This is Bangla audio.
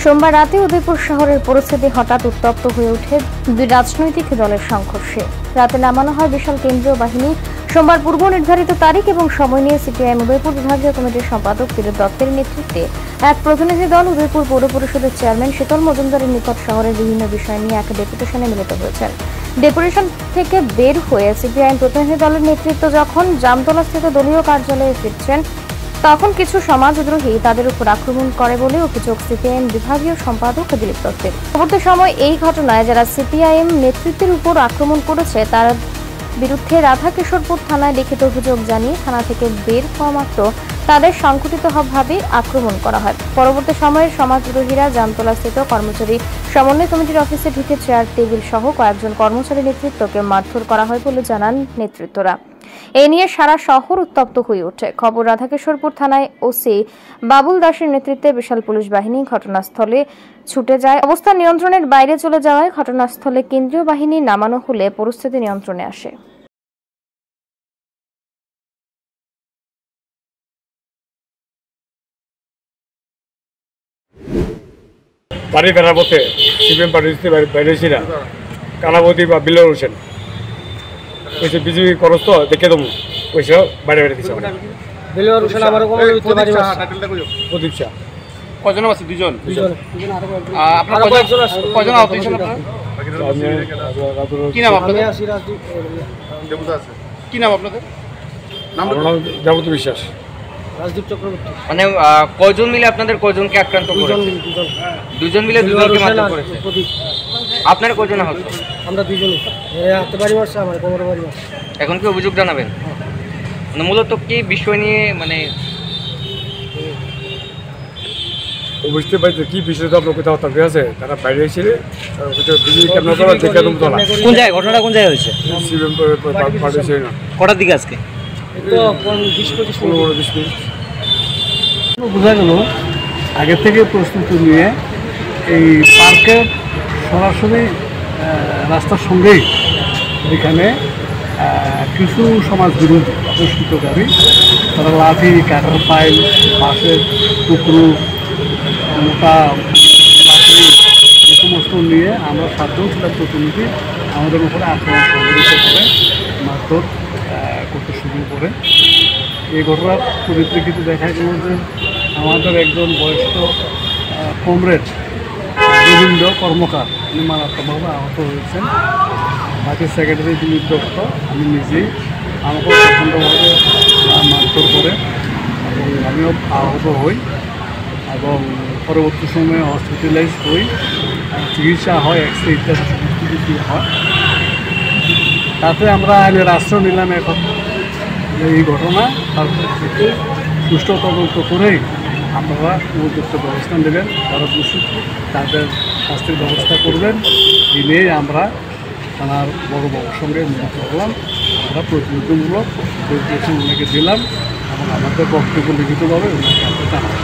সোমবার রাতে উদয়পুর শহরের পরিস্থিতি হঠাৎ উত্তপ্ত হয়ে ওঠে দুই রাজনৈতিক দলের সংঘর্ষে। রাতে নামানো হয় বিশাল কেন্দ্রীয় বাহিনী। সোমবার পূর্ব নির্ধারিত তারিখ এবং সময় নিয়ে সিপিআইএম উদয়পুর বিভাগীয় কমিটির সম্পাদক তীরথ দত্তের নেতৃত্বে এক প্রতিনিধি দল উদয়পুর পৌর পরিষদের চেয়ারম্যান শীতল মজুমদারের নিকট শহরের বিভিন্ন বিষয় নিয়ে এক ডেপুটেশনে মিলিত হয়েছেন। ডেপুটেশন থেকে বের হয়ে সিপিআইএম প্রতিনিধি দলের নেতৃত্ব যখন জামতলাস্থিত দলীয় কার্যালয়ে ফিরছেন, তখন কিছু সমাজদ্রোহী তাদের উপর আক্রমণ করে বলে অভিযোগ সিপিআইএম বিভাগীয় সম্পাদক দিলীপ দত্তের। পরবর্তী সময় এই ঘটনায় যারা সিপিআইএম নেতৃত্বের উপর আক্রমণ করেছে তার বিরুদ্ধে রাধাকিশোরপুর থানায় লিখিত অভিযোগ জানিয়ে থানা থেকে বের হওয়া মাত্র তাদের সংঘটিতভাবে আক্রমণ করা হয়। পরবর্তী সময়ে সমাজদ্রোহীরা জামতলাস্থিত কর্মচারী সমন্বয় কমিটির অফিসে ঢুকে চেয়ার টেবিল সহ কয়েকজন কর্মচারী নেতৃত্বকে মারধর করা হয় বলে জানান নেতৃত্বরা। এ নিয়ে সারা শহর উত্তপ্ত হয়ে ওঠে। খবর রাধাকিশোরপুর থানায় ওসি বাবুল দাসের নেতৃত্বে বিশাল পুলিশ বাহিনী ঘটনাস্থলে ছুটে যায়। অবস্থা নিয়ন্ত্রণের বাইরে চলে যাওয়ায় ঘটনাস্থলে কেন্দ্রীয় বাহিনী নামানো হলে পরিস্থিতি নিয়ন্ত্রণে আসে। বাড়ি ফেরার পথে সিপিএম পার্টির বাইরেছিরা কানাবতী বা বিল্লাল হোসেন ওইসে বিজেপি খরচ তো দেখে দেবো ওইসে বাইরে বেড়ে দিচ্ছে। প্রদীপ শাহ। কজন আছে? দুজন। কি নাম আপনাদের? কি নাম আপনাদের? যাবতীয় বিশ্বাস। রাজদীপ চক্রবর্তী। মানে কয়জন মিলে আপনাদের কয়জনকে আক্রান্ত করেছে? দুজন মিলে দুজনকে মারধর করেছে। আপনারা কয়জন আহত? আমরা দুজনই। হাতে বাড়ি মারছে, আমার কোমরে বাড়ি মারছে। এখন কি অভিযোগ জানাবেন? মানে মূলত কি বিষয় নিয়ে মানে বুঝতে পারছি কি বিষয়টা আপনার কোথাও ঠিক আছে। তারা বাইরে এসে বিজেপি কেমন দেখে দেবো। কোন জায়গায় ঘটনাটা কোন জায়গায় হয়েছে? সিপিএম পার্টি না কটার দিকে আজকে? বোঝা গেল আগে থেকে প্রস্তুতি নিয়ে এই পার্কের সরাসরি রাস্তার সঙ্গেই এখানে কিছু সমাজ বিরোধী দুষ্কৃতকারী তারা লাঠি, কাঠের পাইল, বাঁশের টুকরো, মোটা লাঠি এই সমস্ত নিয়ে আমরা 7 জন ছিলাম প্রতিনিধি, আমাদের উপরে আক্রমণ সংঘটিত করে মারধর করতে শুরু করে। এই ঘটনার পরিপ্রেক্ষিতে দেখা গেল যে আমাদের একজন বয়স্ক কমরেড রবীন্দ্র কর্মকার উনি মারাত্মকভাবে আহত হয়েছেন। পার্টির সেক্রেটারি দিলীপ দত্ত আমি নিজেই আমাকে প্রচণ্ডভাবে মারধর করে এবং আমিও আহত হই এবং পরবর্তী সময়ে হসপিটালাইজ হই, চিকিৎসা হয়, এক্সরে ইত্যাদি সমস্ত কিছু হয়। তাতে আমরা আইনের আশ্রয় নিলাম। এখন এই ঘটনা তারপর থেকে সুষ্ঠু তদন্ত করেই আপনারা উপযুক্ত ব্যবস্থা নেবেন, যারা দোষী তাদের শাস্তির ব্যবস্থা করবেন। এই নিয়েই আমরা থানার বড় বাবুর সঙ্গে মিলিত হলাম। আমরা প্রতিনিধিমূলক ডেপুটেশন ওনাকে দিলাম এবং আমাদের বক্তব্য লিখিতভাবে ওনাকে আমরা জানাবো।